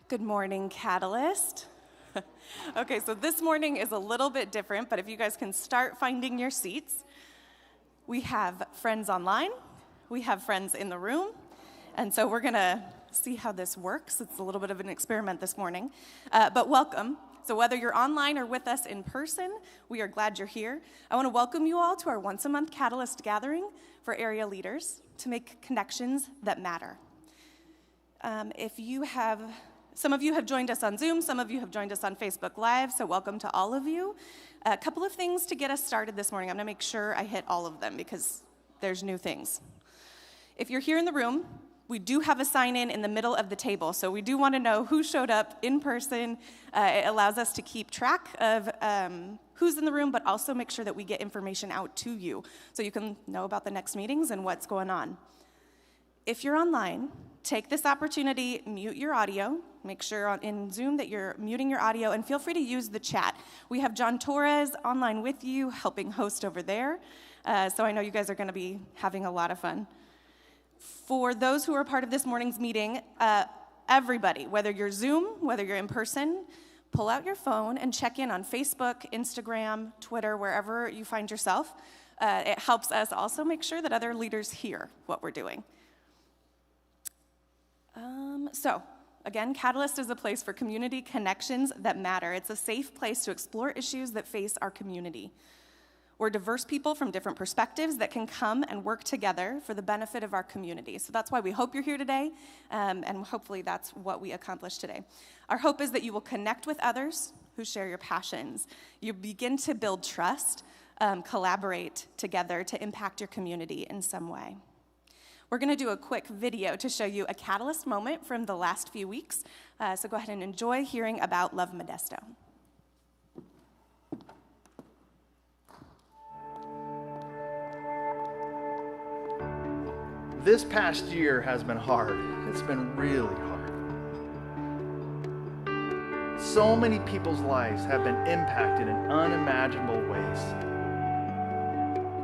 Good morning, Catalyst. Okay, so this morning is a little bit different, but if you guys can start finding your seats. We have friends online, we have friends in the room, and so we're gonna see how this works. It's a little bit of an experiment this morning, but welcome. So whether you're online or with us in person, we are glad you're here. I wanna welcome you all to our once-a-month Catalyst gathering for area leaders to make connections that matter. Some of you have joined us on Zoom, some of you have joined us on Facebook Live, so welcome to all of you. A couple of things to get us started this morning. I'm gonna make sure I hit all of them because there's new things. If you're here in the room, we do have a sign-in in the middle of the table, so we do wanna know who showed up in person. It allows us to keep track of who's in the room, but also make sure that we get information out to you so you can know about the next meetings and what's going on. If you're online, take this opportunity, mute your audio. Make sure in Zoom that you're muting your audio, and feel free to use the chat. We have John Torres online with you, helping host over there. So I know you guys are gonna be having a lot of fun. For those who are part of this morning's meeting, everybody, whether you're Zoom, whether you're in person, pull out your phone and check in on Facebook, Instagram, Twitter, wherever you find yourself. It helps us also make sure that other leaders hear what we're doing. So, again, Catalyst is a place for community connections that matter. It's a safe place to explore issues that face our community. We're diverse people from different perspectives that can come and work together for the benefit of our community. So that's why we hope you're here today, and hopefully that's what we accomplish today. Our hope is that you will connect with others who share your passions. You begin to build trust, collaborate together to impact your community in some way. We're gonna do a quick video to show you a Catalyst moment from the last few weeks. So go ahead and enjoy hearing about Love Modesto. This past year has been hard. It's been really hard. So many people's lives have been impacted in unimaginable ways.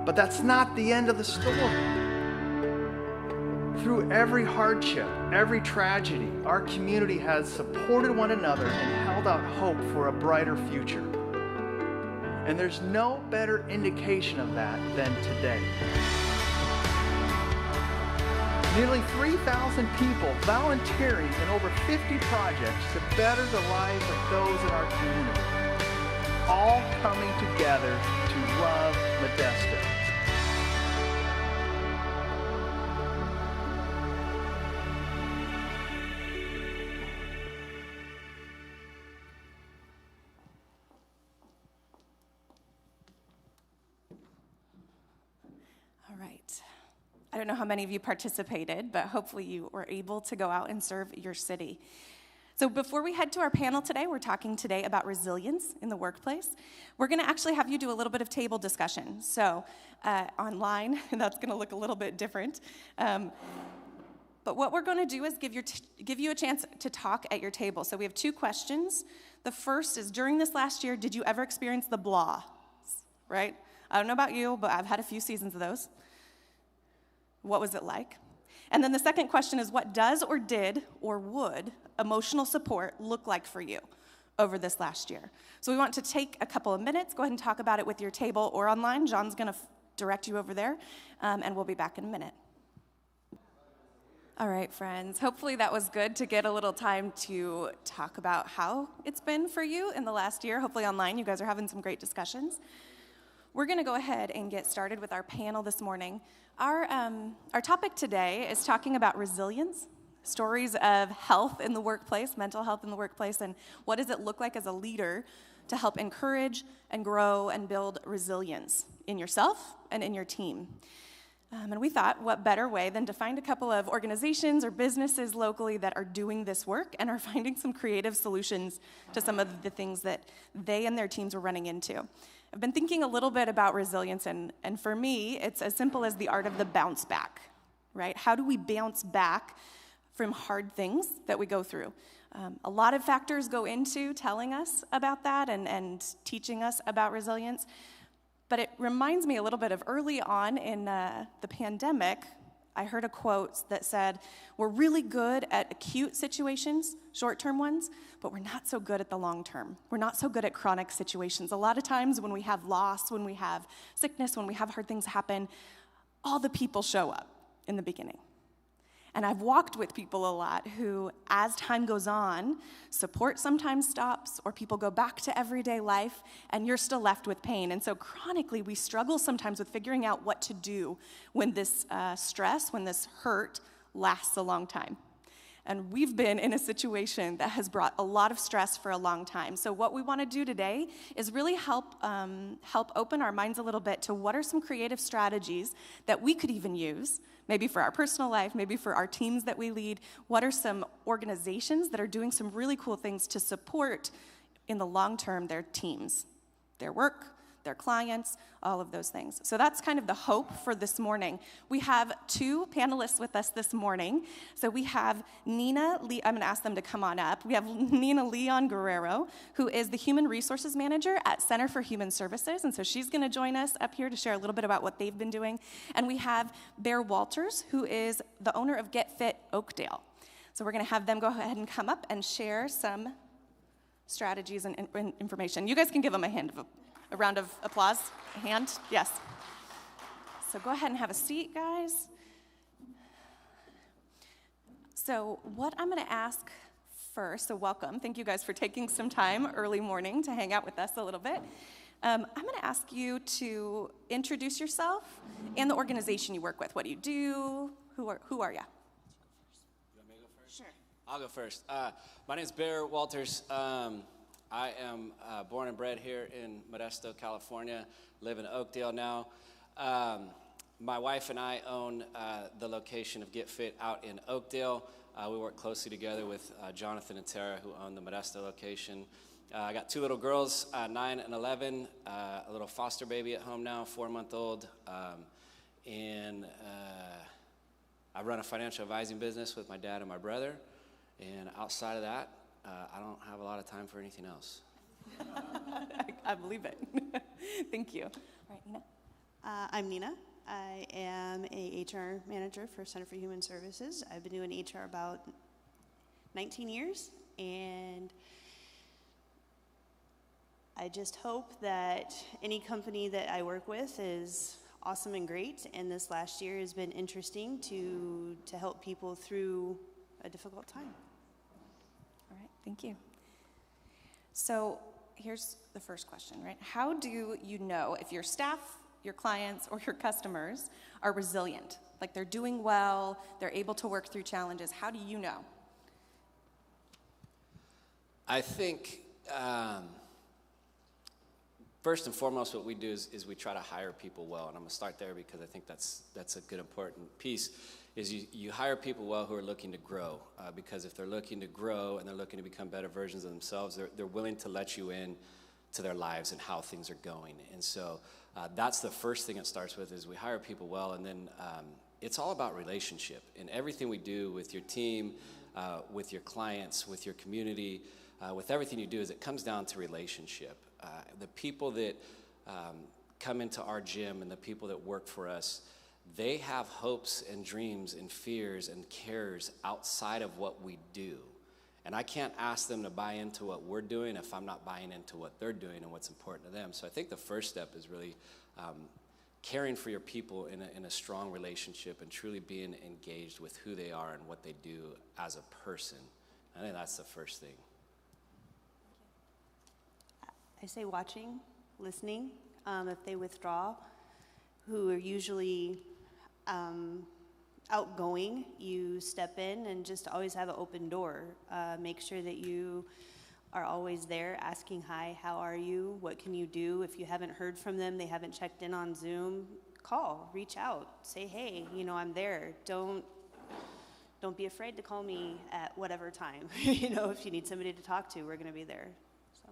But that's not the end of the story. Through every hardship, every tragedy, our community has supported one another and held out hope for a brighter future. And there's no better indication of that than today. Nearly 3,000 people volunteering in over 50 projects to better the lives of those in our community, all coming together to love Modesto. I don't know how many of you participated, but hopefully you were able to go out and serve your city. So before we head to our panel today, we're talking today about resilience in the workplace. We're gonna actually have you do a little bit of table discussion. So online, that's gonna look a little bit different. But what we're gonna do is give you a chance to talk at your table. So we have two questions. The first is, during this last year, did you ever experience the blah, right? I don't know about you, but I've had a few seasons of those. What was it like? And then the second question is, what does or did or would emotional support look like for you over this last year? So we want to take a couple of minutes, go ahead and talk about it with your table or online. John's gonna direct you over there, and we'll be back in a minute. All right, friends, hopefully that was good to get a little time to talk about how it's been for you in the last year. Hopefully online you guys are having some great discussions. We're gonna go ahead and get started with our panel this morning. Our topic today is talking about resilience, stories of health in the workplace, mental health in the workplace, and what does it look like as a leader to help encourage and grow and build resilience in yourself and in your team. And we thought, what better way than to find a couple of organizations or businesses locally that are doing this work and are finding some creative solutions to some of the things that they and their teams are running into. I've been thinking a little bit about resilience, and for me, it's as simple as the art of the bounce back, right? How do we bounce back from hard things that we go through? A lot of factors go into telling us about that and teaching us about resilience, but it reminds me a little bit of early on in the pandemic. I heard a quote that said, we're really good at acute situations, short-term ones, but we're not so good at the long-term. We're not so good at chronic situations. A lot of times when we have loss, when we have sickness, when we have hard things happen, all the people show up in the beginning. And I've walked with people a lot who, as time goes on, support sometimes stops, or people go back to everyday life, and you're still left with pain. And so chronically, we struggle sometimes with figuring out what to do when this stress, when this hurt lasts a long time. And we've been in a situation that has brought a lot of stress for a long time. So what we want to do today is really help open our minds a little bit to what are some creative strategies that we could even use, maybe for our personal life, maybe for our teams that we lead. What are some organizations that are doing some really cool things to support, in the long term, their teams, their work, their clients, all of those things. So that's kind of the hope for this morning. We have two panelists with us this morning. So we have I'm going to ask them to come on up. We have LeonGuerrero, who is the Human Resources Manager at Center for Human Services. And so she's going to join us up here to share a little bit about what they've been doing. And we have Bear Walters, who is the owner of Get Fit Oakdale. So we're going to have them go ahead and come up and share some strategies and information. You guys can give them a round of applause. A hand? Yes. So go ahead and have a seat, guys. So what I'm going to ask first, so welcome. Thank you guys for taking some time early morning to hang out with us a little bit. I'm going to ask you to introduce yourself and the organization you work with. What do you do? Who are you? You want me to go first? Sure. I'll go first. My name is Bear Walters. I am born and bred here in Modesto, California, live in Oakdale now. My wife and I own the location of Get Fit out in Oakdale. We work closely together with Jonathan and Tara, who own the Modesto location. I got two little girls, 9 and 11, a little foster baby at home now, 4-month-old. And I run a financial advising business with my dad and my brother. And outside of that, I don't have a lot of time for anything else. I believe it. Thank you. All right, Nina. I'm Nina. I am a HR manager for Center for Human Services. I've been doing HR about 19 years, and I just hope that any company that I work with is awesome and great, and this last year has been interesting to help people through a difficult time. All right, thank you. So here's the first question, right? How do you know if your staff, your clients, or your customers are resilient? Like they're doing well, they're able to work through challenges. How do you know? I think first and foremost what we do is we try to hire people well. And I'm going to start there because I think that's a good important piece. Is you hire people well who are looking to grow, because if they're looking to grow and they're looking to become better versions of themselves, they're willing to let you in to their lives and how things are going. And so that's the first thing it starts with, is we hire people well, and then it's all about relationship. And everything we do with your team, with your clients, with your community, with everything you do, is it comes down to relationship. The people that come into our gym and the people that work for us, they have hopes and dreams and fears and cares outside of what we do. And I can't ask them to buy into what we're doing if I'm not buying into what they're doing and what's important to them. So I think the first step is really caring for your people in a strong relationship and truly being engaged with who they are and what they do as a person. I think that's the first thing. I say watching, listening. If they withdraw, who are usually outgoing, you step in and just always have an open door. Make sure that you are always there asking, hi, how are you? What can you do? If you haven't heard from them, they haven't checked in on Zoom, call, reach out, say, hey, I'm there. Don't be afraid to call me at whatever time. If you need somebody to talk to, we're going to be there. So.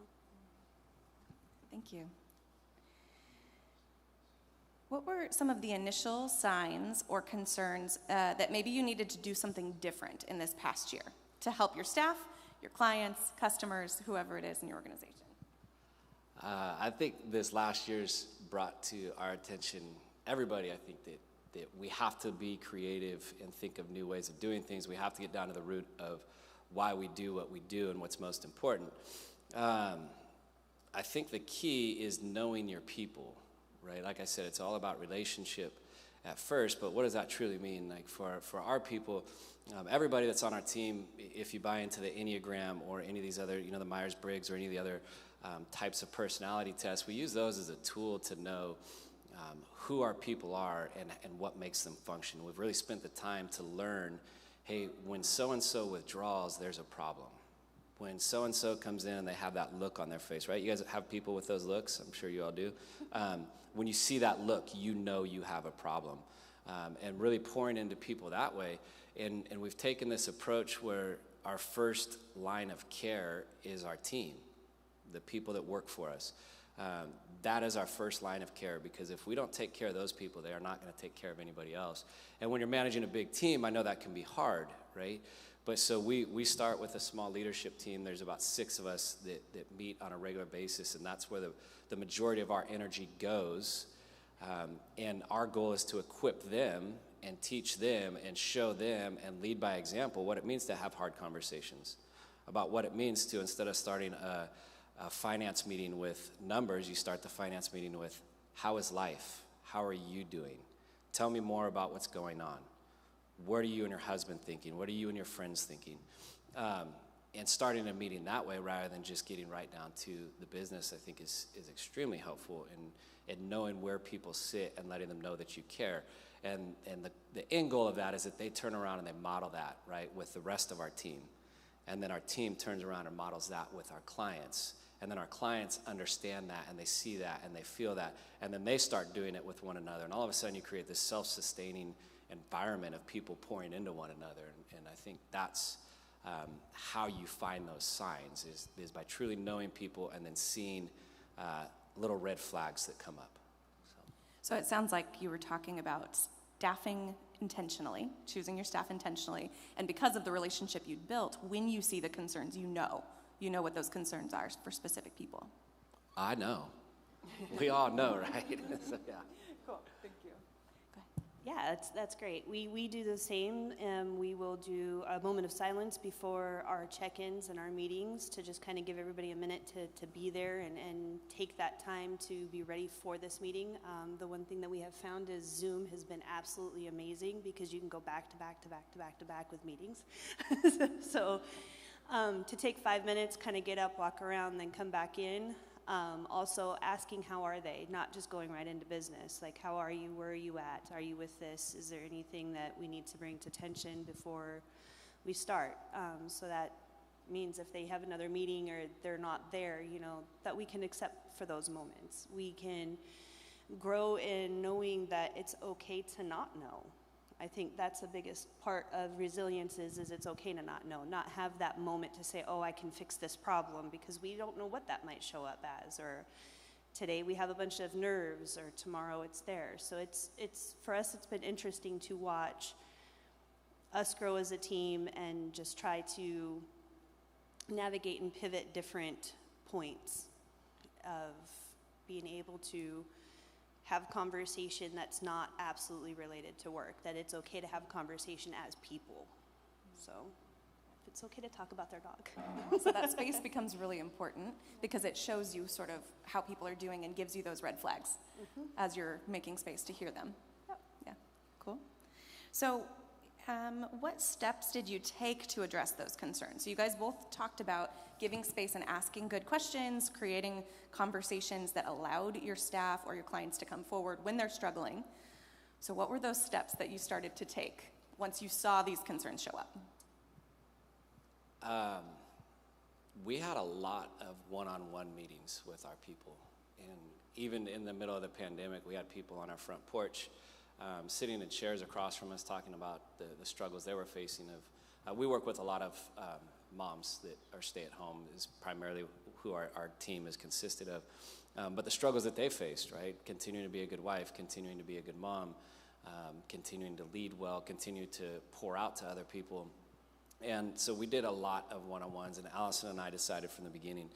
Thank you. What were some of the initial signs or concerns that maybe you needed to do something different in this past year to help your staff, your clients, customers, whoever it is in your organization? I think this last year's brought to our attention everybody, I think, that that we have to be creative and think of new ways of doing things. We have to get down to the root of why we do what we do and what's most important. I think the key is knowing your people, right? Like I said, it's all about relationship at first, but what does that truly mean? Like for our people, everybody that's on our team, if you buy into the Enneagram or any of these other, the Myers-Briggs or any of the other types of personality tests, we use those as a tool to know who our people are and what makes them function. We've really spent the time to learn, hey, when so-and-so withdraws, there's a problem. When so-and-so comes in and they have that look on their face, right? You guys have people with those looks? I'm sure you all do. When you see that look, you know you have a problem. And really pouring into people that way. And we've taken this approach where our first line of care is our team, the people that work for us. That is our first line of care, because if we don't take care of those people, they are not going to take care of anybody else. And when you're managing a big team, I know that can be hard, right? But so we start with a small leadership team. There's about 6 of us that meet on a regular basis, and that's where the majority of our energy goes. And our goal is to equip them and teach them and show them and lead by example what it means to have hard conversations about what it means to, instead of starting a finance meeting with numbers, you start the finance meeting with, how is life? How are you doing? Tell me more about what's going on. What are you and your husband thinking? What are you and your friends thinking? And starting a meeting that way rather than just getting right down to the business, I think is extremely helpful in knowing where people sit and letting them know that you care. And the end goal of that is that they turn around and they model that, right, with the rest of our team. And then our team turns around and models that with our clients. And then our clients understand that, and they see that, and they feel that. And then they start doing it with one another. And all of a sudden you create this self-sustaining environment of people pouring into one another. And I think that's how you find those signs, is by truly knowing people and then seeing little red flags that come up. So it sounds like you were talking about staffing intentionally, choosing your staff intentionally, and because of the relationship you'd built, when you see the concerns, you know what those concerns are for specific people. I know. We all know, right? So, yeah. Cool, thank you. Yeah, that's great. We do the same. We will do a moment of silence before our check-ins and our meetings to just kind of give everybody a minute to be there and take that time to be ready for this meeting. The one thing that we have found is Zoom has been absolutely amazing because you can go back to back to back to back to back with meetings. So to take 5 minutes, kind of get up, walk around, then come back in. Also asking how are they, not just going right into business. Like, how are you? Where are you at? Are you with this? Is there anything that we need to bring to attention before we start? So that means if they have another meeting or they're not there, that we can accept for those moments. We can grow in knowing that it's okay to not know. I think that's the biggest part of resilience is it's okay to not know, not have that moment to say, oh, I can fix this problem, because we don't know what that might show up as, or today we have a bunch of nerves, or tomorrow it's there. So it's for us, it's been interesting to watch us grow as a team and just try to navigate and pivot different points of being able to have conversation that's not absolutely related to work, that it's okay to have conversation as people. So if it's okay to talk about their dog. So that space becomes really important because it shows you sort of how people are doing and gives you those red flags as you're making space to hear them. Yep. Yeah, cool. So what steps did you take to address those concerns? So you guys both talked about giving space and asking good questions, creating conversations that allowed your staff or your clients to come forward when they're struggling. So what were those steps that you started to take once you saw these concerns show up? We had a lot of one-on-one meetings with our people. And even in the middle of the pandemic, we had people on our front porch sitting in chairs across from us talking about the struggles they were facing. We work with a lot of moms that are stay-at-home, is primarily who our team is consisted of. But the struggles that they faced, right? Continuing to be a good wife, continuing to be a good mom, continuing to lead well, continue to pour out to other people. And so we did a lot of one-on-ones, and Allison and I decided from the beginning,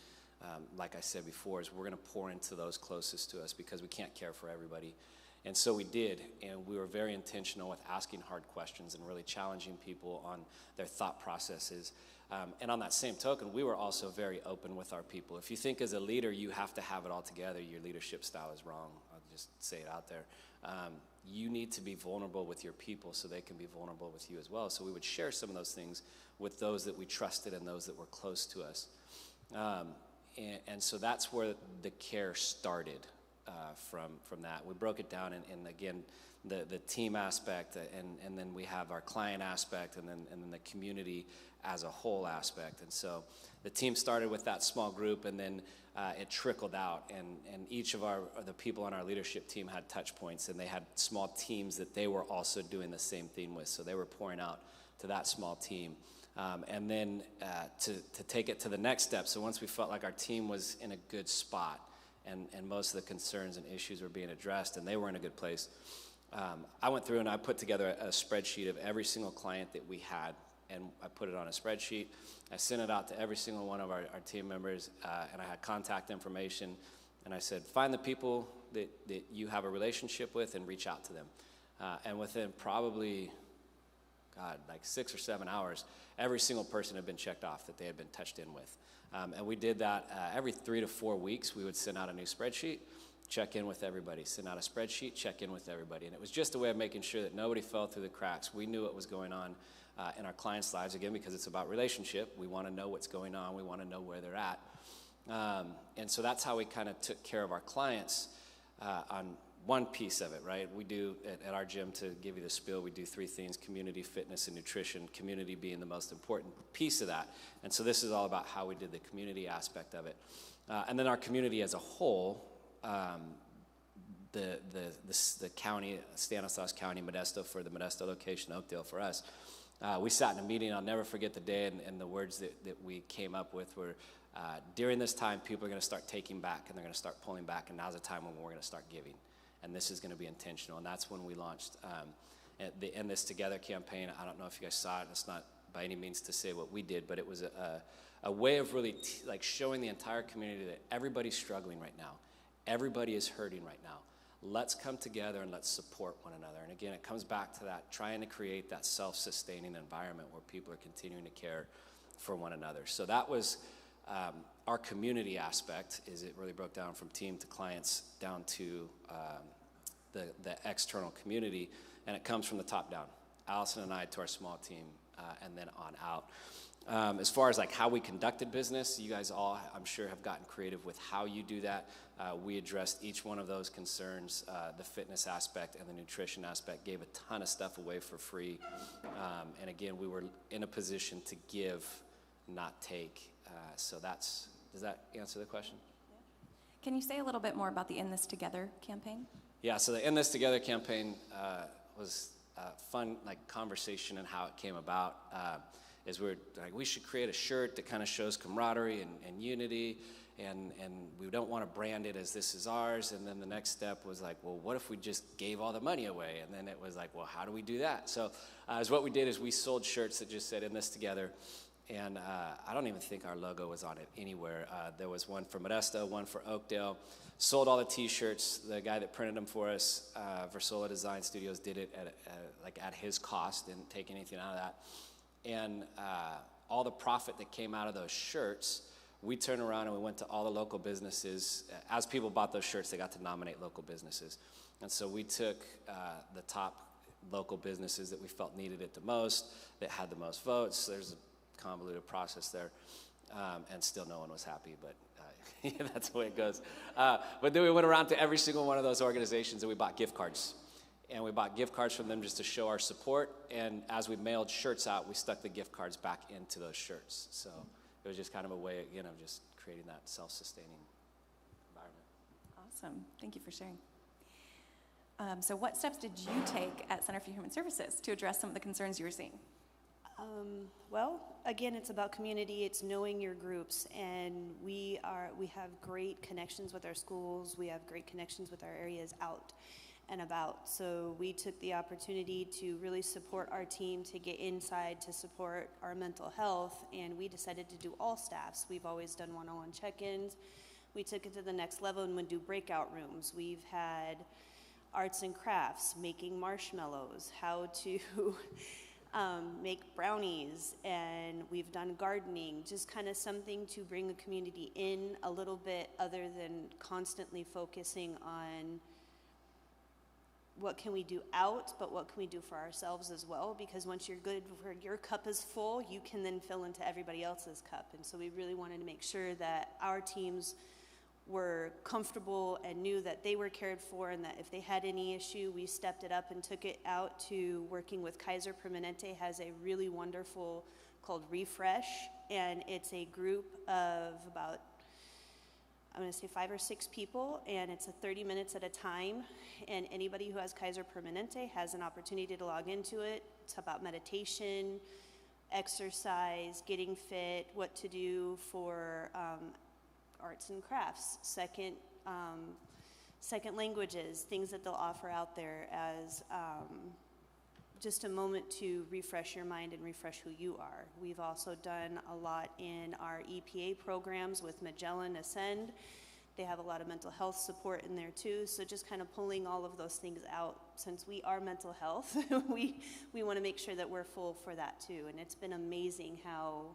like I said before, is we're going to pour into those closest to us because we can't care for everybody. And so we did, and we were very intentional with asking hard questions and really challenging people on their thought processes. And on that same token, we were also very open with our people. If you think as a leader you have to have it all together, your leadership style is wrong. I'll just say it out there. You need to be vulnerable with your people so they can be vulnerable with you as well. So we would share some of those things with those that we trusted and those that were close to us. And so that's where the care started from that. We broke it down in again, the team aspect, and then we have our client aspect, and then the community as a whole aspect. And so the team started with that small group, and then it trickled out, and each of the people on our leadership team had touch points, and they had small teams that they were also doing the same thing with. So they were pouring out to that small team. And then to take it to the next step, so once we felt like our team was in a good spot, and most of the concerns and issues were being addressed, and they were in a good place, I went through and I put together a spreadsheet of every single client that we had, and I put it on a spreadsheet. I sent it out to every single one of our team members, and I had contact information, and I said, find the people that you have a relationship with and reach out to them. And within probably, like 6 or 7 hours, every single person had been checked off that they had been touched in with. And we did that every 3 to 4 weeks. We would send out a new spreadsheet, check in with everybody, send out a spreadsheet, check in with everybody. And it was just a way of making sure that nobody fell through the cracks. We knew what was going on in our clients' lives, again, because it's about relationship. We want to know what's going on. We want to know where they're at. And so that's how we kind of took care of our clients on one piece of it, right? We do, at our gym, to give you the spiel, we do 3 things: community, fitness, and nutrition, community being the most important piece of that. And so this is all about how we did the community aspect of it. And then our community as a whole, the county, Stanislaus County, Modesto for the Modesto location, Oakdale for us, we sat in a meeting. I'll never forget the day, and the words that we came up with were, during this time, people are going to start taking back, and they're going to start pulling back, and now's the time when we're going to start giving. And this is going to be intentional. And that's when we launched the End This Together campaign. I don't know if you guys saw it. It's not by any means to say what we did, but it was a way of really like showing the entire community that everybody's struggling right now. Everybody is hurting right now. Let's come together and let's support one another. And again, it comes back to that, trying to create that self-sustaining environment where people are continuing to care for one another. So that was our community aspect. Is it really broke down from team to clients down to the external community, and it comes from the top down. Allison and I to our small team, and then on out. As far as like how we conducted business, you guys all, I'm sure, have gotten creative with how you do that. We addressed each one of those concerns, the fitness aspect and the nutrition aspect, gave a ton of stuff away for free. And again, we were in a position to give, not take. So does that answer the question? Can you say a little bit more about the End This Together campaign? Yeah, so the End This Together campaign was a fun conversation, and how it came about is we should create a shirt that kind of shows camaraderie and unity, and we don't want to brand it as this is ours. And then the next step was like, well, what if we just gave all the money away? And then it was like, well, how do we do that? So what we did is we sold shirts that just said End This Together. And I don't even think our logo was on it anywhere. There was one for Modesto, one for Oakdale. Sold all the T-shirts. The guy that printed them for us, Versola Design Studios, did it at his cost, didn't take anything out of that. And all the profit that came out of those shirts, we turned around and we went to all the local businesses. As people bought those shirts, they got to nominate local businesses. And so we took the top local businesses that we felt needed it the most, that had the most votes. There's a convoluted process there, and still no one was happy, but that's the way it goes. But then we went around to every single one of those organizations and we bought gift cards. And we bought gift cards from them just to show our support, and as we mailed shirts out, we stuck the gift cards back into those shirts. So it was just kind of a way, again, of just creating that self-sustaining environment. Awesome. Thank you for sharing. So what steps did you take at Center for Human Services to address some of the concerns you were seeing? Well, again, it's about community. It's knowing your groups, and we have great connections with our schools. We have great connections with our areas out and about. So we took the opportunity to really support our team, to get inside, to support our mental health, and we decided to do all staffs. We've always done one-on-one check-ins. We took it to the next level and would do breakout rooms. We've had arts and crafts, making marshmallows, how to make brownies, and we've done gardening, just kind of something to bring the community in a little bit other than constantly focusing on what can we do out, but what can we do for ourselves as well, because once you're good, where your cup is full, you can then fill into everybody else's cup. And so we really wanted to make sure that our teams were comfortable and knew that they were cared for, and that if they had any issue, we stepped it up and took it out to working with Kaiser Permanente. Has a really wonderful called Refresh, and it's a group of about, I'm going to say 5 or 6 people, and it's a 30 minutes at a time, and anybody who has Kaiser Permanente has an opportunity to log into it. It's about meditation, exercise, getting fit, what to do for arts and crafts, second languages, things that they'll offer out there as just a moment to refresh your mind and refresh who you are. We've also done a lot in our EPA programs with Magellan Ascend. They have a lot of mental health support in there too, so just kind of pulling all of those things out. Since we are mental health, we want to make sure that we're full for that too. And it's been amazing how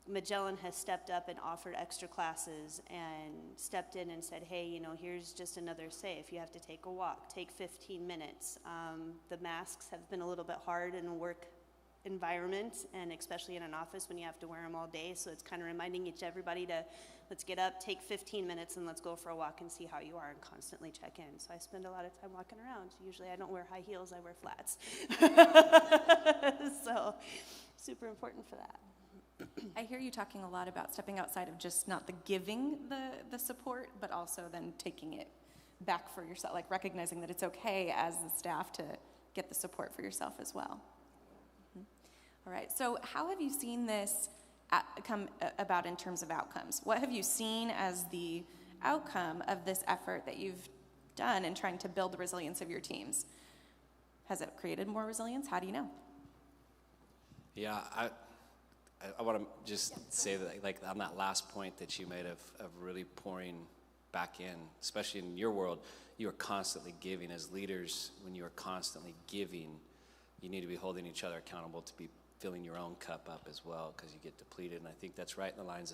Magellan has stepped up and offered extra classes and stepped in and said, hey, you know, here's just another say. If you have to take a walk, take 15 minutes. The masks have been a little bit hard in a work environment, and especially in an office when you have to wear them all day. So it's kind of reminding everybody to, let's get up, take 15 minutes, and let's go for a walk and see how you are, and constantly check in. So I spend a lot of time walking around. Usually I don't wear high heels, I wear flats. So super important for that. I hear you talking a lot about stepping outside of just not the giving the support, but also then taking it back for yourself, like recognizing that it's okay as the staff to get the support for yourself as well. All right, so how have you seen this come about in terms of outcomes? What have you seen as the outcome of this effort that you've done in trying to build the resilience of your teams? Has it created more resilience? How do you know? Yeah, I want to just say that, like, on that last point that you made of really pouring back in, especially in your world, you are constantly giving. As leaders, when you are constantly giving, you need to be holding each other accountable to be filling your own cup up as well, because you get depleted. And I think that's right in the lines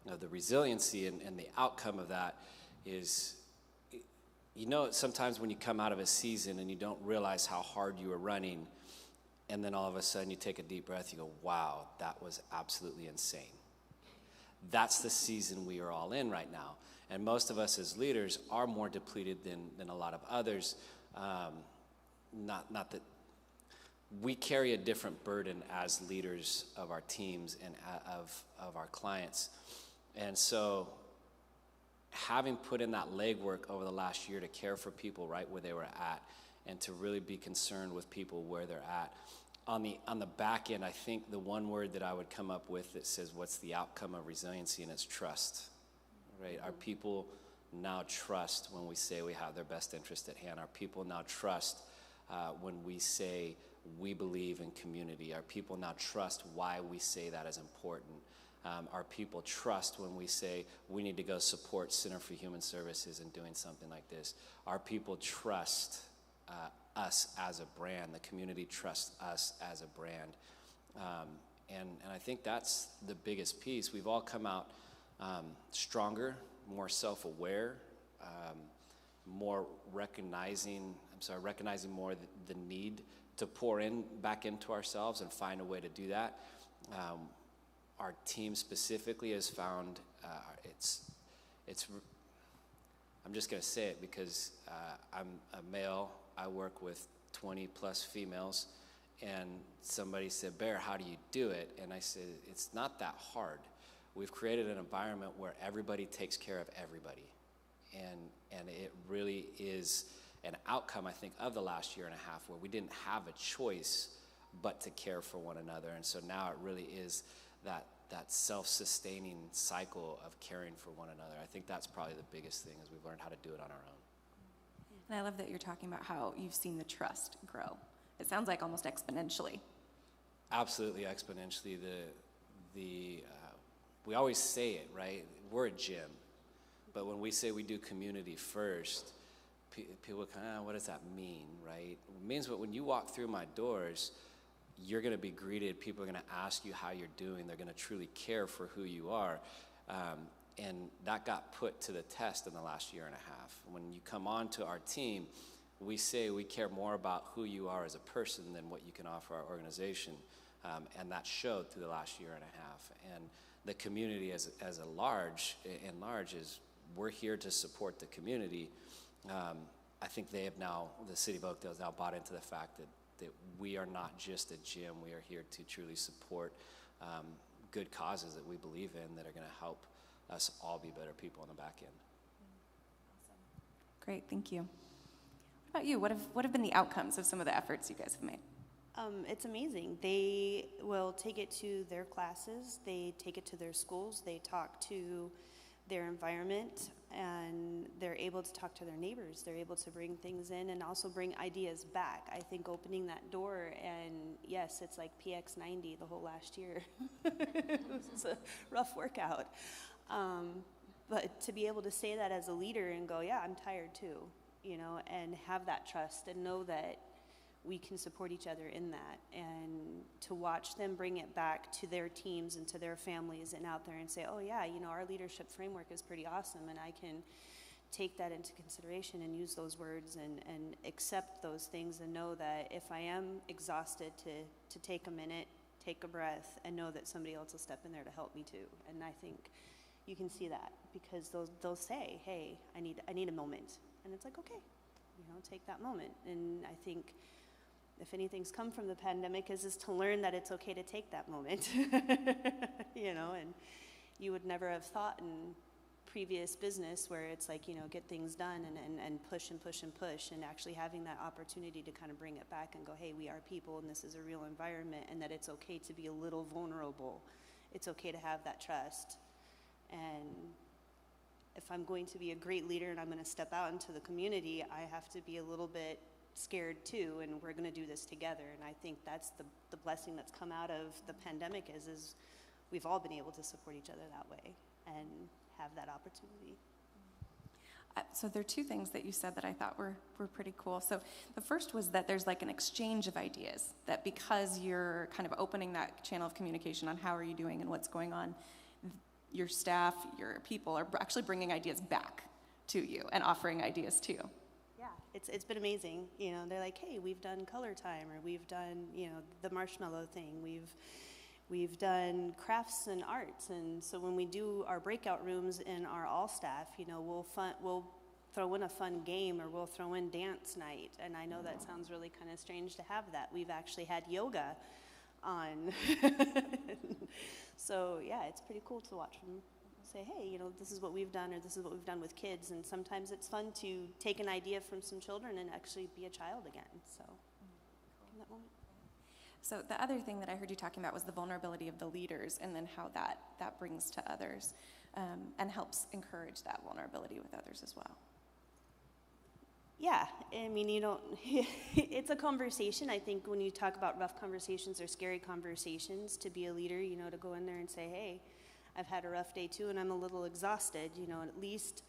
of the resiliency, and the outcome of that is, you know, sometimes when you come out of a season and you don't realize how hard you were running, and then all of a sudden you take a deep breath, you go, wow, that was absolutely insane. That's the season we are all in right now. And most of us as leaders are more depleted than a lot of others. Not that we carry a different burden as leaders of our teams and of our clients. And so having put in that legwork over the last year to care for people right where they were at, and to really be concerned with people where they're at. On the back end, I think the one word that I would come up with that says what's the outcome of resiliency, and it's trust, right? Our people now trust when we say we have their best interest at hand. Our people now trust when we say we believe in community. Our people now trust why we say that is important. Our people trust when we say we need to go support Center for Human Services in doing something like this. Our people trust us as a brand. The community trusts us as a brand. And I think that's the biggest piece. We've all come out stronger, more self-aware, more recognizing more the need to pour back into ourselves and find a way to do that. Our team specifically has found I'm just going to say it because I'm a male. I work with 20 plus females, and somebody said, Bear, how do you do it? And I said, it's not that hard. We've created an environment where everybody takes care of everybody. And it really is an outcome, I think, of the last year and a half, where we didn't have a choice but to care for one another. And so now it really is that self-sustaining cycle of caring for one another. I think that's probably the biggest thing, is we've learned how to do it on our own. And I love that you're talking about how you've seen the trust grow. It sounds like almost exponentially. Absolutely exponentially. We always say it, right? We're a gym. But when we say we do community first, people kind of, what does that mean, right? It means that when you walk through my doors, you're going to be greeted. People are going to ask you how you're doing. They're going to truly care for who you are. And that got put to the test in the last year and a half. When you come on to our team, we say we care more about who you are as a person than what you can offer our organization. And that showed through the last year and a half. And the community as a large is, we're here to support the community. I think they have now, the city of Oakdale has now bought into the fact that we are not just a gym. We are here to truly support good causes that we believe in that are going to help us all be better people on the back end. Awesome. Great, thank you. What about you? What have been the outcomes of some of the efforts you guys have made? It's amazing. They will take it to their classes, they take it to their schools, they talk to their environment, and they're able to talk to their neighbors. They're able to bring things in and also bring ideas back. I think opening that door, and yes, it's like PX90 the whole last year. It was a rough workout. But to be able to say that as a leader and go, yeah, I'm tired too, and have that trust and know that we can support each other in that, and to watch them bring it back to their teams and to their families and out there and say, oh yeah, our leadership framework is pretty awesome, and I can take that into consideration and use those words and accept those things, and know that if I am exhausted, to take a minute, take a breath, and know that somebody else will step in there to help me too. And I think you can see that because they'll say, hey, I need a moment, and it's like, okay, take that moment. And I think if anything's come from the pandemic is to learn that it's okay to take that moment, and you would never have thought in previous business where it's like, get things done and push and push and push, and actually having that opportunity to kind of bring it back and go, hey, we are people and this is a real environment, and that it's okay to be a little vulnerable. It's okay to have that trust. And if I'm going to be a great leader and I'm going to step out into the community, I have to be a little bit scared too, and we're going to do this together. And I think that's the blessing that's come out of the pandemic is we've all been able to support each other that way and have that opportunity. So there are two things that you said that I thought were pretty cool. So the first was that there's like an exchange of ideas, that because you're kind of opening that channel of communication on how are you doing and what's going on, your staff, your people are actually bringing ideas back to you and offering ideas to you. Yeah, it's been amazing. They're like, hey, we've done color time, or we've done, the marshmallow thing. We've done crafts and arts, and so when we do our breakout rooms in our all staff, we'll throw in a fun game, or we'll throw in dance night. And I know that sounds really kind of strange to have that. We've actually had yoga on. So yeah, it's pretty cool to watch them say, hey, this is what we've done, or this is what we've done with kids. And sometimes it's fun to take an idea from some children and actually be a child again. So in that moment. So the other thing that I heard you talking about was the vulnerability of the leaders, and then how that brings to others and helps encourage that vulnerability with others as well. Yeah, I mean, it's a conversation. I think when you talk about rough conversations or scary conversations, to be a leader, to go in there and say, hey, I've had a rough day too, and I'm a little exhausted, and at least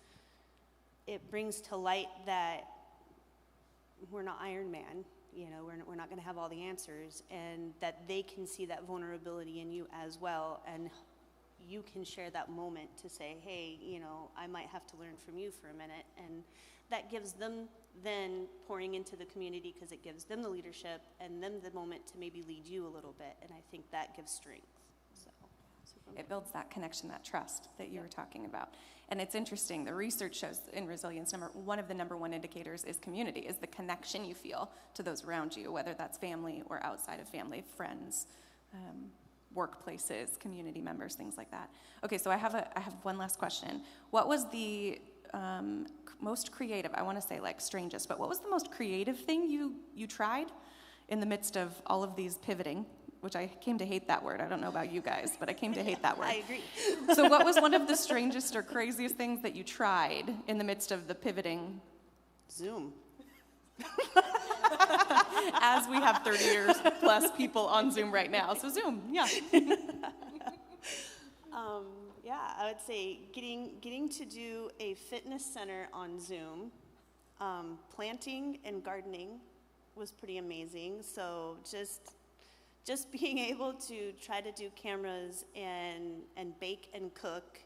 it brings to light that we're not Iron Man, we're not going to have all the answers, and that they can see that vulnerability in you as well, and you can share that moment to say, hey, I might have to learn from you for a minute, and that gives them then pouring into the community, because it gives them the leadership and them the moment to maybe lead you a little bit, and I think that gives strength. It builds that connection, that trust that you were talking about. And it's interesting, the research shows in resilience, one of the number one indicators is community, is the connection you feel to those around you, whether that's family or outside of family, friends, workplaces, community members, things like that. Okay, so I have one last question. What was the most creative, I want to say like strangest, but what was the most creative thing you tried in the midst of all of these pivoting? Which I came to hate that word. I don't know about you guys, but I came to hate that word. I agree. So what was one of the strangest or craziest things that you tried in the midst of the pivoting? Zoom. As we have 30 years plus people on Zoom right now. So Zoom, yeah. Yeah, I would say getting to do a fitness center on Zoom Planting and gardening was pretty amazing. So just being able to try to do cameras and bake and cook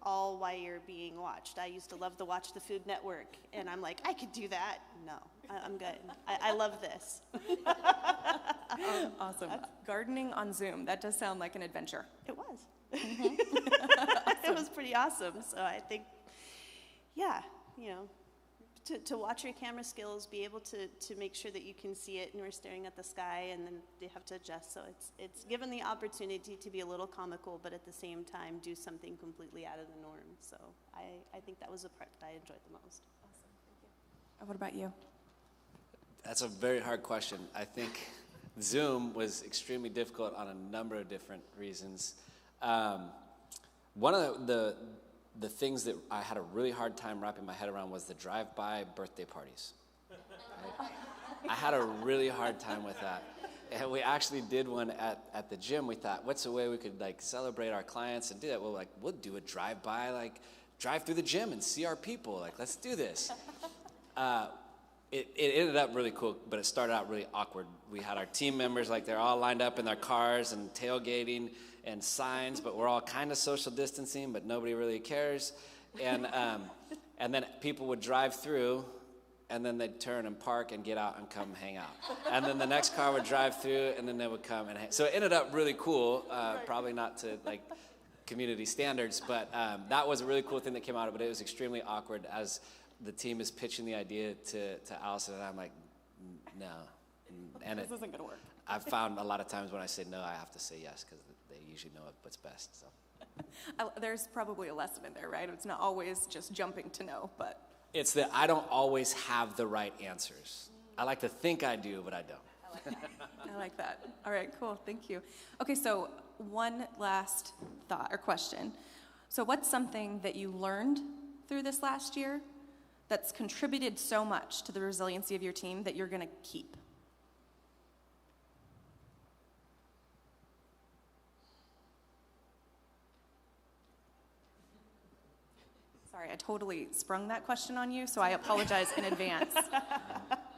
all while you're being watched. I used to love to watch the Food Network, and I'm like, I could do that. No, I'm good. I love this. Awesome. Gardening on Zoom. That does sound like an adventure. It was. It was pretty awesome. So I think, yeah, you know, to watch your camera skills, be able to make sure that you can see it, and we're staring at the sky, and then they have to adjust. So it's given the opportunity to be a little comical, but at the same time do something completely out of the norm. So I think that was the part that I enjoyed the most. Awesome. Thank you. What about you? That's a very hard question. I think Zoom was extremely difficult on a number of different reasons. One of the things that I had a really hard time wrapping my head around was the drive-by birthday parties. Right? I had a really hard time with that. And we actually did one at the gym. We thought, what's a way we could like celebrate our clients and do that? Well, we'll do a drive-by, drive through the gym and see our people. Let's do this. It ended up really cool, but it started out really awkward. We had our team members, they're all lined up in their cars and tailgating and signs, but we're all kind of social distancing, but nobody really cares. And then people would drive through, and then they'd turn and park and get out and come hang out. And then the next car would drive through, and then they would come and hang. So it ended up really cool, probably not to community standards, but that was a really cool thing that came out of it. It was extremely awkward as the team is pitching the idea to Allison, and I'm like, no. And this isn't going to work. I've found a lot of times when I say no, I have to say yes, because they usually know what's best. So There's probably a lesson in there, right? It's not always just jumping to no, but. It's that I don't always have the right answers. I like to think I do, but I don't. I like that. All right, cool. Thank you. Okay, so one last thought or question. So what's something that you learned through this last year that's contributed so much to the resiliency of your team that you're going to keep? Sorry, I totally sprung that question on you, so I apologize in advance.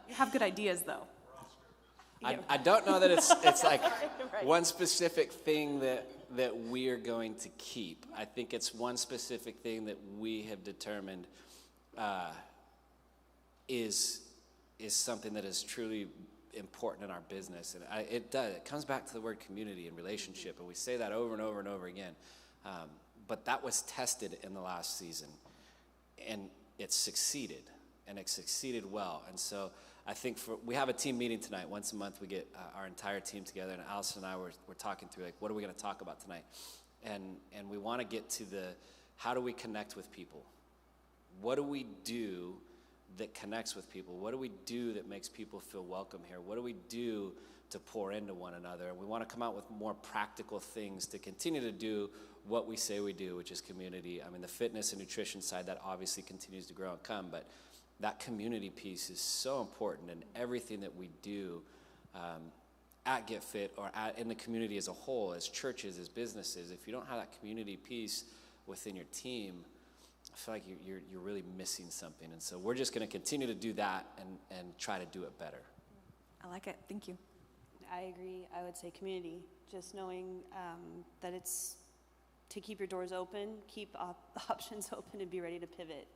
You have good ideas, though. I don't know that it's like one specific thing that we're going to keep. I think it's one specific thing that we have determined is something that is truly important in our business. And it comes back to the word community and relationship, and we say that over and over and over again. But that was tested in the last season, and it succeeded, and it succeeded well. And so I think we have a team meeting tonight. Once a month we get our entire team together, and Allison and I were talking through what are we going to talk about tonight? And we want to get to how do we connect with people? What do we do that connects with people? What do we do that makes people feel welcome here? What do we do to pour into one another? And we want to come out with more practical things to continue to do what we say we do, which is community. I mean, the fitness and nutrition side, that obviously continues to grow and come, but that community piece is so important in everything that we do at Get Fit or in the community as a whole, as churches, as businesses. If you don't have that community piece within your team, I feel like you're really missing something. And so we're just going to continue to do that and try to do it better. I like it. Thank you. I agree. I would say community. Just knowing that it's to keep your doors open, keep options open, and be ready to pivot.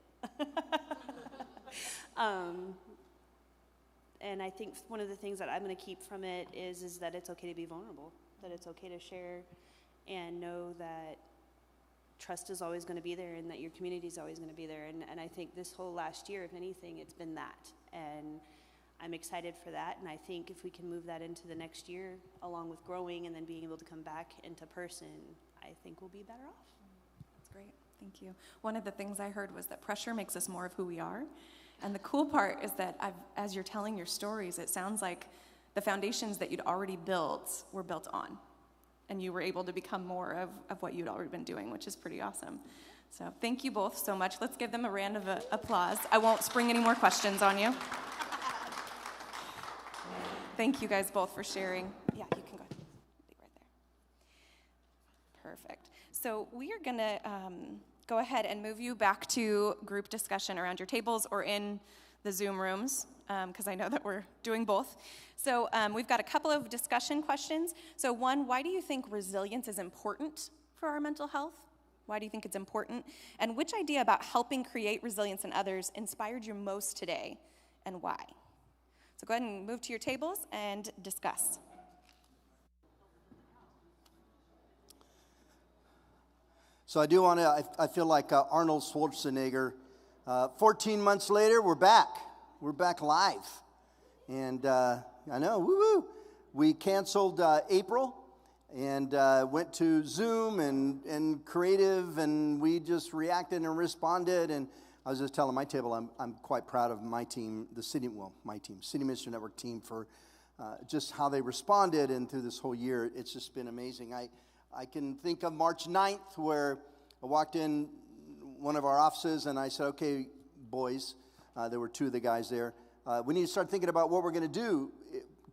And I think one of the things that I'm going to keep from it is that it's okay to be vulnerable, that it's okay to share and know that trust is always going to be there and that your community is always going to be there. And I think this whole last year, if anything, it's been that. And I'm excited for that. And I think if we can move that into the next year, along with growing and then being able to come back into person, I think we'll be better off. That's great. Thank you. One of the things I heard was that pressure makes us more of who we are. And the cool part is that as you're telling your stories, it sounds like the foundations that you'd already built were built on. And you were able to become more of what you'd already been doing, which is pretty awesome. So thank you both so much. Let's give them a round of applause. I won't spring any more questions on you. Thank you guys both for sharing. Yeah, you can go ahead. Be right there. Perfect. So we are going to go ahead and move you back to group discussion around your tables or in the Zoom rooms, because I know that we're doing both. So we've got a couple of discussion questions. So one, why do you think resilience is important for our mental health? Why do you think it's important? And which idea about helping create resilience in others inspired you most today, and why? So go ahead and move to your tables and discuss. So I do want to, I feel like Arnold Schwarzenegger. 14 months later, we're back. We're back live. And I know, woo-woo. We canceled April and went to Zoom and Creative, and we just reacted and responded. And I was just telling my table, I'm quite proud of my team, City Ministry Network team, for just how they responded. And through this whole year, it's just been amazing. I can think of March 9th, where I walked in one of our offices and I said, okay, boys, there were two of the guys there, we need to start thinking about what we're going to do,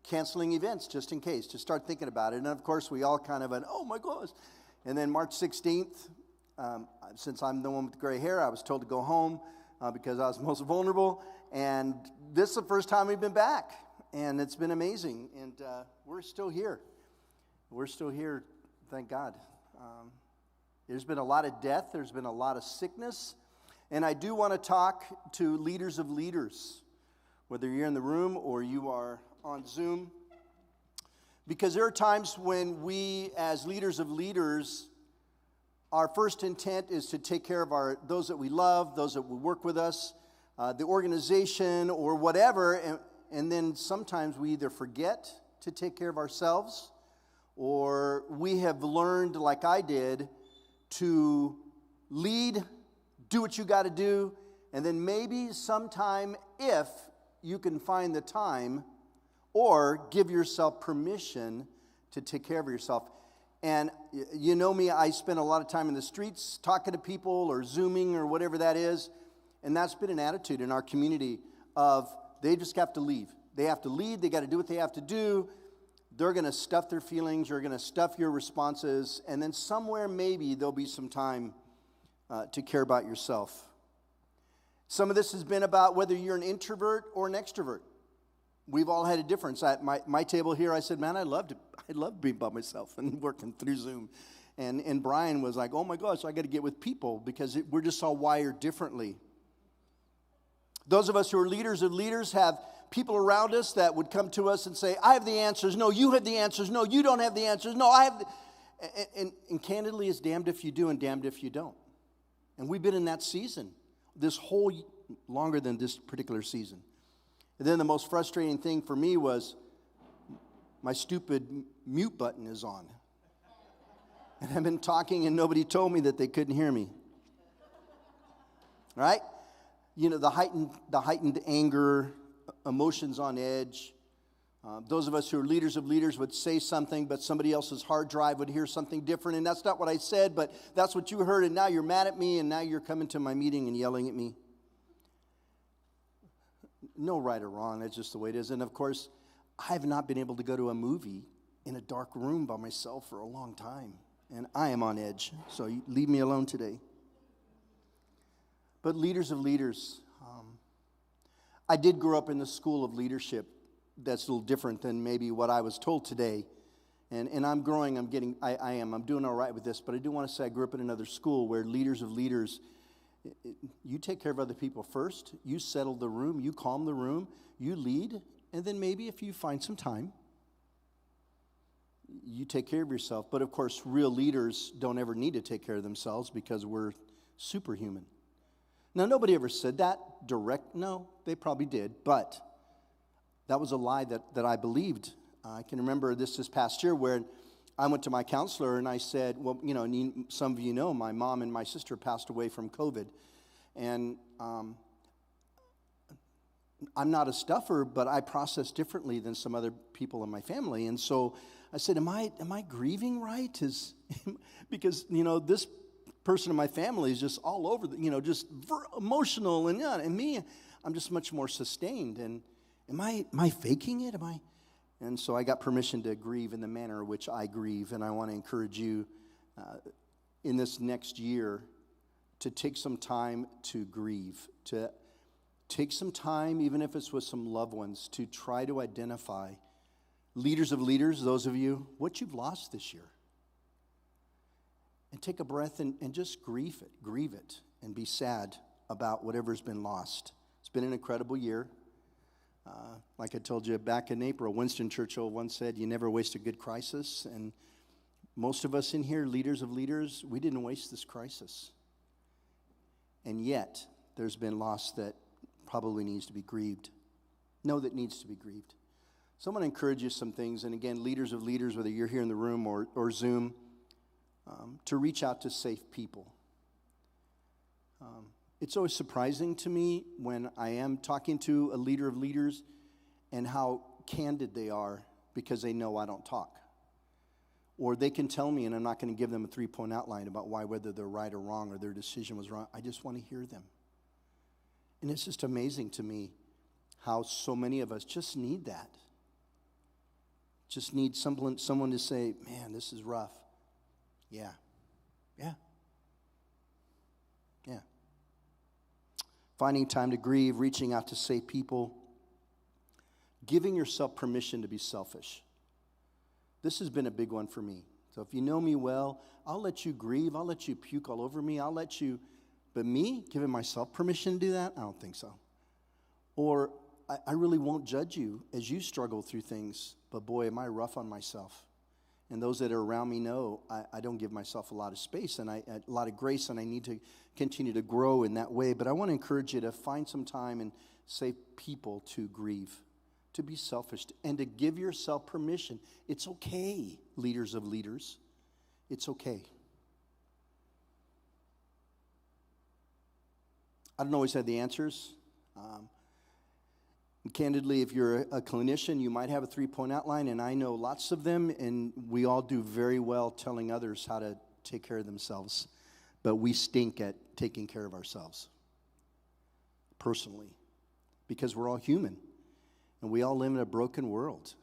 canceling events just in case, just start thinking about it. And of course, we all kind of went, oh my gosh. And then March 16th, since I'm the one with the gray hair, I was told to go home because I was most vulnerable. And this is the first time we've been back, and it's been amazing. And we're still here. We're still here. Thank God. There's been a lot of death. There's been a lot of sickness. And I do want to talk to leaders of leaders, whether you're in the room or you are on Zoom. Because there are times when we, as leaders of leaders, our first intent is to take care of those that we love, those that will work with us, the organization or whatever. And then sometimes we either forget to take care of ourselves, or we have learned, like I did, to lead, do what you got to do, and then maybe sometime, if you can find the time, or give yourself permission to take care of yourself. And you know me, I spend a lot of time in the streets talking to people or Zooming or whatever that is, and that's been an attitude in our community of they just have to leave. They have to lead, they got to do what they have to do. They're going to stuff their feelings, you're going to stuff your responses, and then somewhere maybe there'll be some time to care about yourself. Some of this has been about whether you're an introvert or an extrovert. We've all had a difference. At my table here, I said, man, I love being by myself and working through Zoom. And Brian was like, oh my gosh, I got to get with people because we're just all wired differently. Those of us who are leaders of leaders have people around us that would come to us and say, I have the answers. No, you have the answers. No, you don't have the answers. No, I have and candidly, it's damned if you do and damned if you don't. And we've been in that season, this whole longer than this particular season. And then the most frustrating thing for me was my stupid mute button is on. And I've been talking and nobody told me that they couldn't hear me. Right? You know, the heightened anger, emotions on edge. Those of us who are leaders of leaders would say something, but somebody else's hard drive would hear something different. And that's not what I said, but that's what you heard. And now you're mad at me, and now you're coming to my meeting and yelling at me. No right or wrong. That's just the way it is. And of course, I have not been able to go to a movie in a dark room by myself for a long time. And I am on edge. So you leave me alone today. But leaders of leaders, I did grow up in the school of leadership that's a little different than maybe what I was told today. And I'm growing, I'm doing all right with this, but I do want to say I grew up in another school where leaders of leaders, you take care of other people first, you settle the room, you calm the room, you lead, and then maybe if you find some time, you take care of yourself. But of course, real leaders don't ever need to take care of themselves because we're superhuman. Now, nobody ever said that direct. No, they probably did, but that was a lie that I believed. I can remember this past year where I went to my counselor and I said, well, you know, some of you know my mom and my sister passed away from COVID. And I'm not a stuffer, but I process differently than some other people in my family. And so I said, am I grieving right? Because, you know, this person in my family is just all over, just emotional. And me, I'm just much more sustained. And am I faking it? And so I got permission to grieve in the manner in which I grieve. And I want to encourage you in this next year to take some time to grieve, to take some time, even if it's with some loved ones, to try to identify leaders of leaders, those of you, what you've lost this year. And take a breath and just grieve it, and be sad about whatever's been lost. It's been an incredible year. Like I told you back in April, Winston Churchill once said, "You never waste a good crisis." And most of us in here, leaders of leaders, we didn't waste this crisis. And yet, there's been loss that probably needs to be grieved. No, that needs to be grieved. So I'm going to encourage you some things. And again, leaders of leaders, whether you're here in the room or Zoom, to reach out to safe people. It's always surprising to me when I am talking to a leader of leaders and how candid they are because they know I don't talk. Or they can tell me, and I'm not going to give them a 3-point outline about why, whether they're right or wrong or their decision was wrong. I just want to hear them. And it's just amazing to me how so many of us just need that. Just need someone to say, "Man, this is rough." Yeah. Finding time to grieve, reaching out to safe people, giving yourself permission to be selfish. This has been a big one for me. So if you know me well, I'll let you grieve, I'll let you puke all over me, but me, giving myself permission to do that, I don't think so. Or I really won't judge you as you struggle through things, but boy, am I rough on myself. And those that are around me know I don't give myself a lot of space and a lot of grace, and I need to continue to grow in that way. But I want to encourage you to find some time and save people to grieve, to be selfish, and to give yourself permission. It's okay, leaders of leaders. It's okay. I don't always have the answers. Candidly, if you're a clinician, you might have a 3-point outline, and I know lots of them, and we all do very well telling others how to take care of themselves, but we stink at taking care of ourselves personally because we're all human, and we all live in a broken world.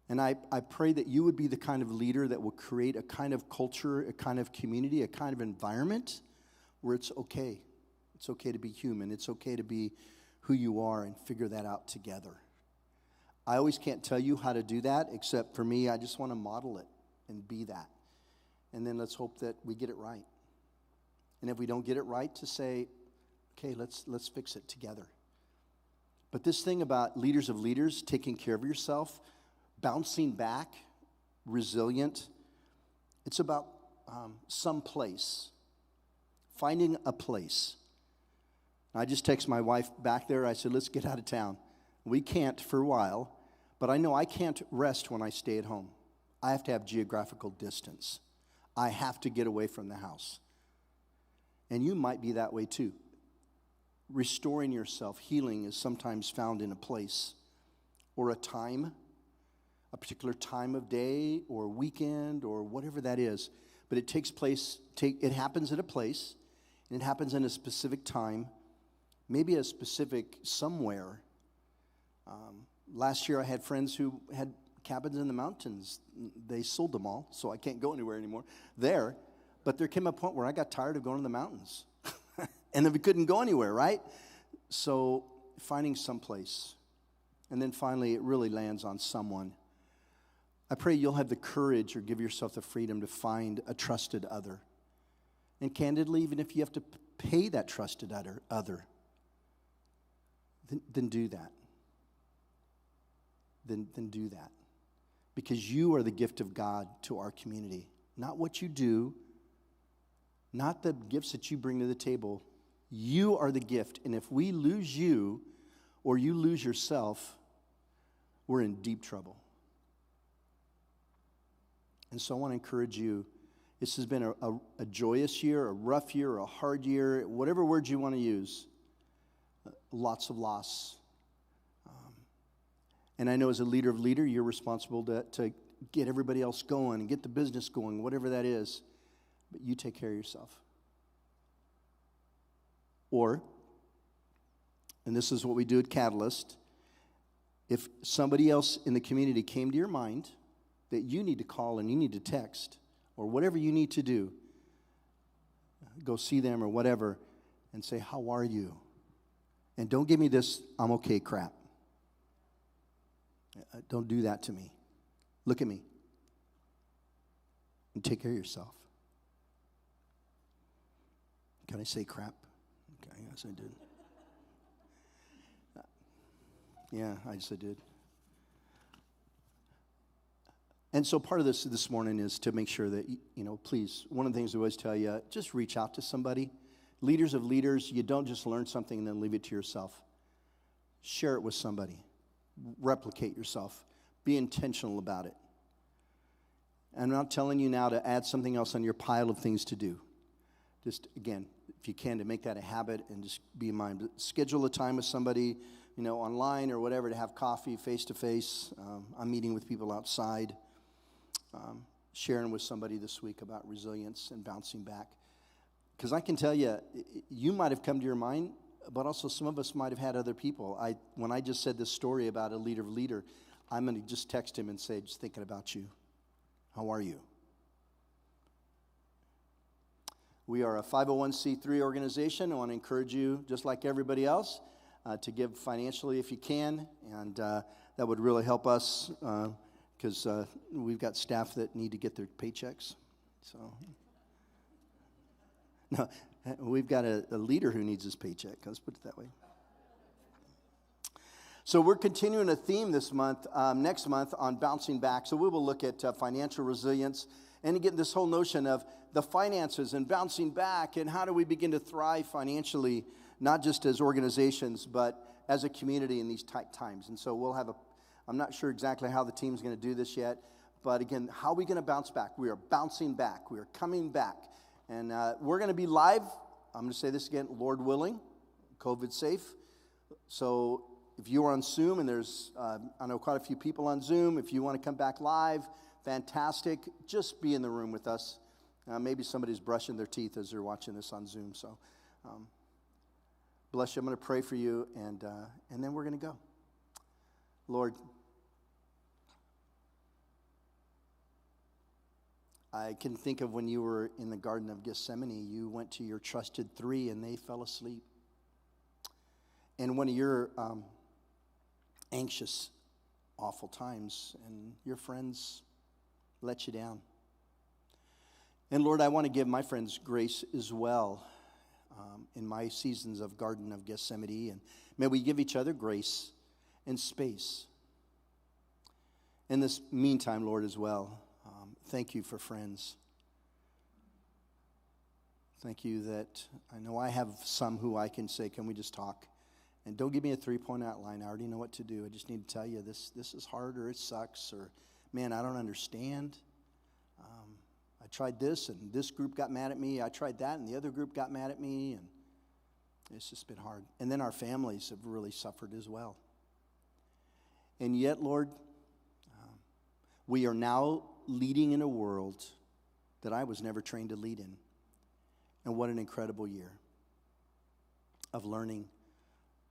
And I pray that you would be the kind of leader that will create a kind of culture, a kind of community, a kind of environment where it's okay. It's okay to be human. It's okay to be who you are and figure that out together. I always can't tell you how to do that, except for me, I just want to model it and be that. And then let's hope that we get it right. And if we don't get it right, to say, okay, let's fix it together. But this thing about leaders of leaders, taking care of yourself, bouncing back, resilient, it's about some place, finding a place. I just texted my wife back there. I said, let's get out of town. We can't for a while, but I know I can't rest when I stay at home. I have to have geographical distance. I have to get away from the house. And you might be that way too. Restoring yourself, healing is sometimes found in a place or a time, a particular time of day or weekend or whatever that is. But it takes place, it happens at a place, and it happens in a specific time. Maybe a specific somewhere. Last year I had friends who had cabins in the mountains. They sold them all, so I can't go anywhere anymore there. But there came a point where I got tired of going to the mountains. And then we couldn't go anywhere, right? So finding some place. And then finally it really lands on someone. I pray you'll have the courage or give yourself the freedom to find a trusted other. And candidly, even if you have to pay that trusted other, then do that. Then do that. Because you are the gift of God to our community. Not what you do, not the gifts that you bring to the table. You are the gift. And if we lose you or you lose yourself, we're in deep trouble. And so I want to encourage you. This has been a joyous year, a rough year, a hard year, whatever words you want to use. Lots of loss. And I know as a leader of leader, you're responsible to get everybody else going and get the business going, whatever that is. But you take care of yourself. Or, and this is what we do at Catalyst, if somebody else in the community came to your mind that you need to call and you need to text, or whatever you need to do, go see them or whatever, and say, how are you? And don't give me this I'm okay crap. Don't do that to me. Look at me. And take care of yourself. Can I say crap? Okay, yes, I did. Yeah, I did. And so part of this morning is to make sure that, please, one of the things I always tell you, just reach out to somebody. Leaders of leaders, you don't just learn something and then leave it to yourself. Share it with somebody. Replicate yourself. Be intentional about it. I'm not telling you now to add something else on your pile of things to do. Just, again, if you can, to make that a habit and just be in mind. Schedule a time with somebody, online or whatever, to have coffee face-to-face. I'm meeting with people outside. Sharing with somebody this week about resilience and bouncing back. Because I can tell you, you might have come to your mind, but also some of us might have had other people. When I just said this story about a leader, I'm going to just text him and say, just thinking about you. How are you? We are a 501c3 organization. I want to encourage you, just like everybody else, to give financially if you can. And that would really help us because we've got staff that need to get their paychecks. So, no, we've got a leader who needs his paycheck. Let's put it that way. So we're continuing a theme this month, next month, on bouncing back. So we will look at financial resilience and again this whole notion of the finances and bouncing back and how do we begin to thrive financially, not just as organizations, but as a community in these tight times. And so we'll have I'm not sure exactly how the team's going to do this yet, but again, how are we going to bounce back? We are bouncing back. We are coming back. And we're going to be live. I'm going to say this again, Lord willing, COVID safe. So if you're on Zoom, and there's, I know quite a few people on Zoom, if you want to come back live, fantastic. Just be in the room with us. Maybe somebody's brushing their teeth as they're watching this on Zoom. So bless you. I'm going to pray for you, and then we're going to go. Lord, I can think of when you were in the Garden of Gethsemane, you went to your trusted three, and they fell asleep. And one of your anxious, awful times, and your friends let you down. And Lord, I want to give my friends grace as well in my seasons of Garden of Gethsemane, and may we give each other grace and space. In this meantime, Lord, as well, thank you for friends. Thank you that I know I have some who I can say, can we just talk? And don't give me a 3-point outline. I already know what to do. I just need to tell you this is hard, or it sucks, or man, I don't understand. I tried this, and this group got mad at me. I tried that, and the other group got mad at me, and it's just been hard. And then our families have really suffered as well. And yet, Lord, we are now leading in a world that I was never trained to lead in. And what an incredible year of learning,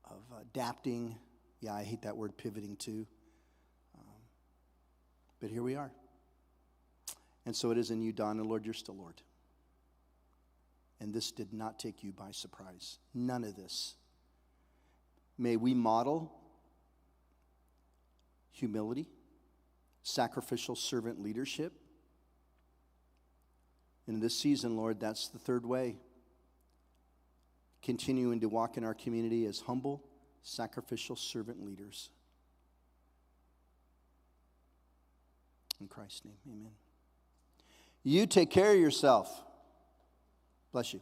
of adapting. Yeah, I hate that word pivoting too. But here we are. And so it is in you, Don, and Lord, you're still Lord. And this did not take you by surprise. None of this. May we model humility, sacrificial servant leadership. In this season, Lord, that's the third way. Continuing to walk in our community as humble, sacrificial servant leaders. In Christ's name, amen. You take care of yourself. Bless you.